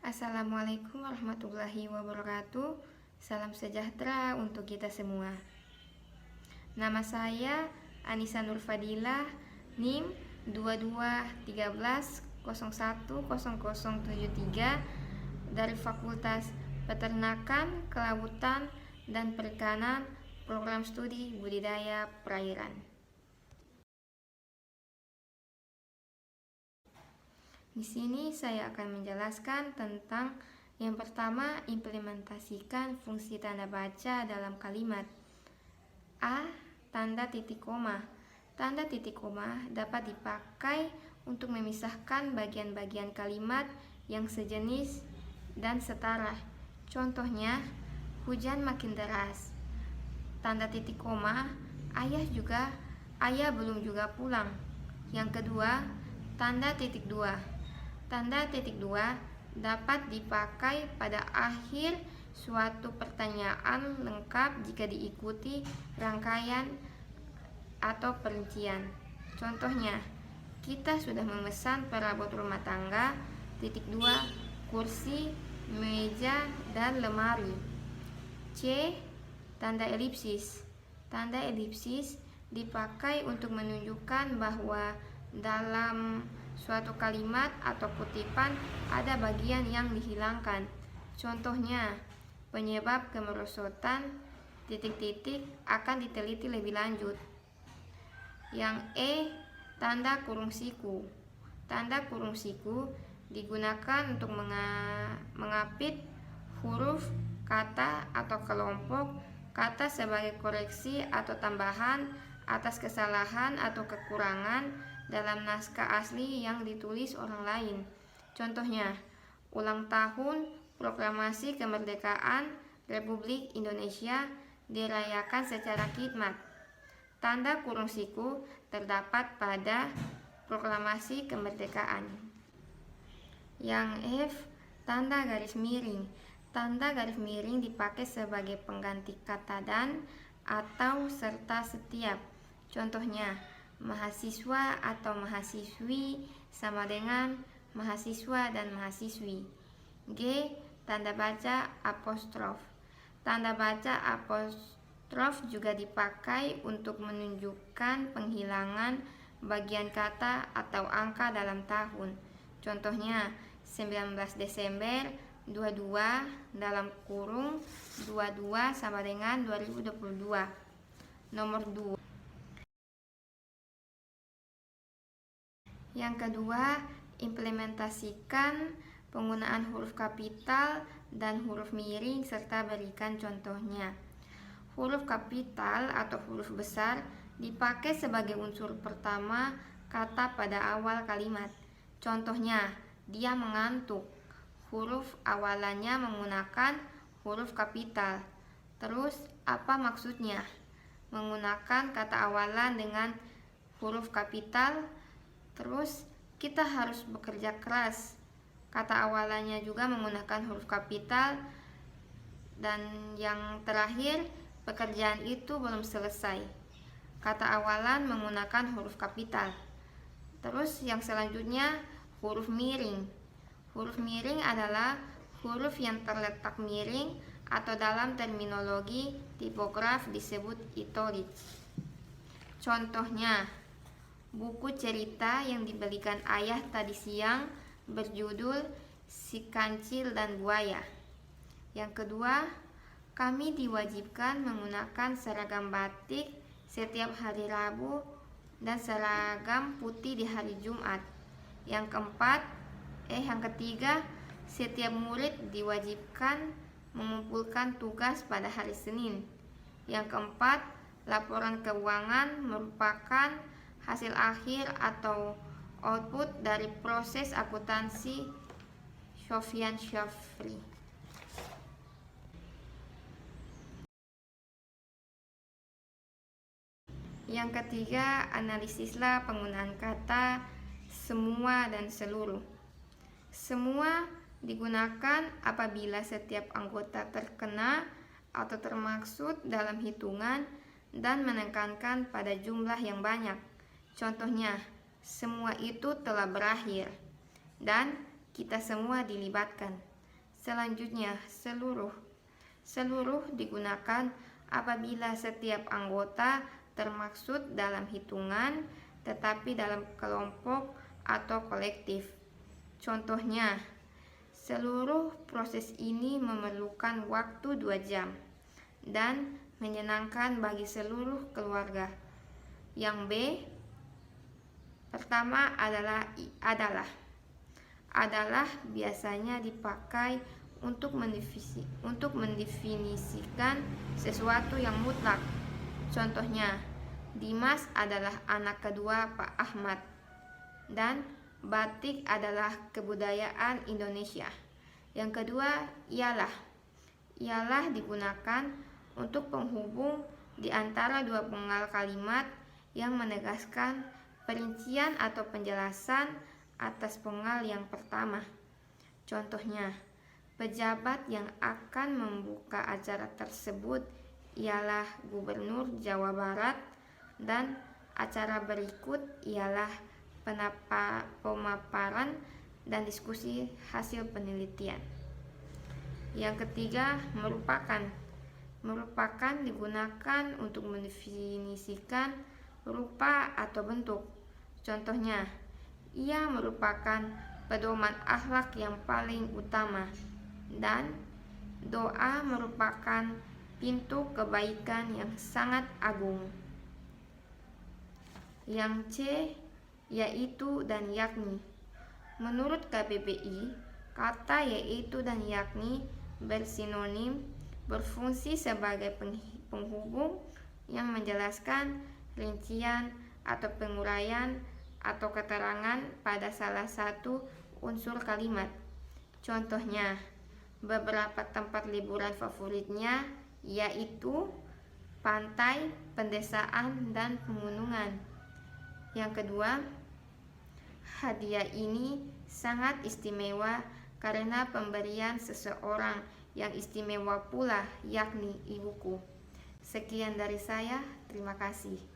Assalamualaikum warahmatullahi wabarakatuh. Salam sejahtera untuk kita semua. Nama saya Anissa Nur Fadilah, NIM 2213010073 dari Fakultas Peternakan, Kelautan, dan Perikanan, Program Studi Budidaya Perairan. Di sini saya akan menjelaskan tentang yang pertama, implementasikan fungsi tanda baca dalam kalimat. A. Tanda titik koma. Tanda titik koma dapat dipakai untuk memisahkan bagian-bagian kalimat yang sejenis dan setara. Contohnya, hujan makin deras. Tanda titik koma, ayah belum juga pulang. Yang kedua, tanda titik dua. Tanda titik dua dapat dipakai pada akhir suatu pertanyaan lengkap jika diikuti rangkaian atau perincian. Contohnya, kita sudah memesan perabot rumah tangga, titik dua, kursi, meja, dan lemari. C. Tanda elipsis. Tanda elipsis dipakai untuk menunjukkan bahwa dalam suatu kalimat atau kutipan ada bagian yang dihilangkan. Contohnya, penyebab kemerosotan titik-titik akan diteliti lebih lanjut. Yang E. Tanda kurung siku. Tanda kurung siku digunakan untuk mengapit huruf, kata, atau kelompok kata sebagai koreksi atau tambahan atas kesalahan atau kekurangan dalam naskah asli yang ditulis orang lain. Contohnya, ulang tahun Proklamasi Kemerdekaan Republik Indonesia dirayakan secara khidmat. Tanda kurung siku terdapat pada Proklamasi Kemerdekaan. Yang F. Tanda garis miring. Tanda garis miring dipakai sebagai pengganti kata dan atau serta setiap. Contohnya, mahasiswa atau mahasiswi sama dengan mahasiswa dan mahasiswi. G. Tanda baca apostrof. Tanda baca apostrof juga dipakai untuk menunjukkan penghilangan bagian kata atau angka dalam tahun. Contohnya, 19 Desember 22 dalam kurung 22 sama dengan 2022. Nomor 2. Yang kedua, implementasikan penggunaan huruf kapital dan huruf miring serta berikan contohnya. Huruf kapital atau huruf besar dipakai sebagai unsur pertama kata pada awal kalimat. Contohnya, dia mengantuk. Huruf awalannya menggunakan huruf kapital. Terus, apa maksudnya? Menggunakan kata awalan dengan huruf kapital. Terus, kita harus bekerja keras. Kata awalannya juga menggunakan huruf kapital. Dan yang terakhir, pekerjaan itu belum selesai. Kata awalan menggunakan huruf kapital. Terus yang selanjutnya, huruf miring. Huruf miring adalah huruf yang terletak miring atau dalam terminologi tipograf disebut itolit. Contohnya, buku cerita yang dibelikan ayah tadi siang berjudul Si Kancil dan Buaya. Yang kedua, kami diwajibkan menggunakan seragam batik setiap hari Rabu dan seragam putih di hari Jumat. Yang ketiga, setiap murid diwajibkan mengumpulkan tugas pada hari Senin. Yang keempat, laporan keuangan merupakan hasil akhir atau output dari proses akuntansi Sofyan Syafri. Yang ketiga, analisislah penggunaan kata semua dan seluruh. Semua digunakan apabila setiap anggota terkena atau termaksud dalam hitungan dan menekankan pada jumlah yang banyak. Contohnya, semua itu telah berakhir dan kita semua dilibatkan. Selanjutnya, seluruh. Seluruh digunakan apabila setiap anggota termaksud dalam hitungan, tetapi dalam kelompok atau kolektif. Contohnya, seluruh proses ini memerlukan waktu 2 jam dan menyenangkan bagi seluruh keluarga. Yang B, pertama adalah biasanya dipakai untuk mendefinisikan sesuatu yang mutlak. Contohnya, Dimas adalah anak kedua Pak Ahmad dan batik adalah kebudayaan Indonesia. Yang kedua, ialah. Ialah digunakan untuk penghubung di antara dua penggal kalimat yang menegaskan perincian atau penjelasan atas penggal yang pertama. Contohnya, pejabat yang akan membuka acara tersebut ialah Gubernur Jawa Barat dan acara berikut ialah pemaparan dan diskusi hasil penelitian. Yang ketiga, merupakan. Merupakan digunakan untuk mendefinisikan rupa atau bentuk. Contohnya, ia merupakan pedoman akhlak yang paling utama, dan doa merupakan pintu kebaikan yang sangat agung. Yang C, yaitu dan yakni. Menurut KBBI, kata yaitu dan yakni bersinonim, berfungsi sebagai penghubung yang menjelaskan rincian atau penguraian atau keterangan pada salah satu unsur kalimat. Contohnya, beberapa tempat liburan favoritnya yaitu pantai, pedesaan, dan pegunungan. Yang kedua, hadiah ini sangat istimewa karena pemberian seseorang yang istimewa pula, yakni ibuku. Sekian dari saya, terima kasih.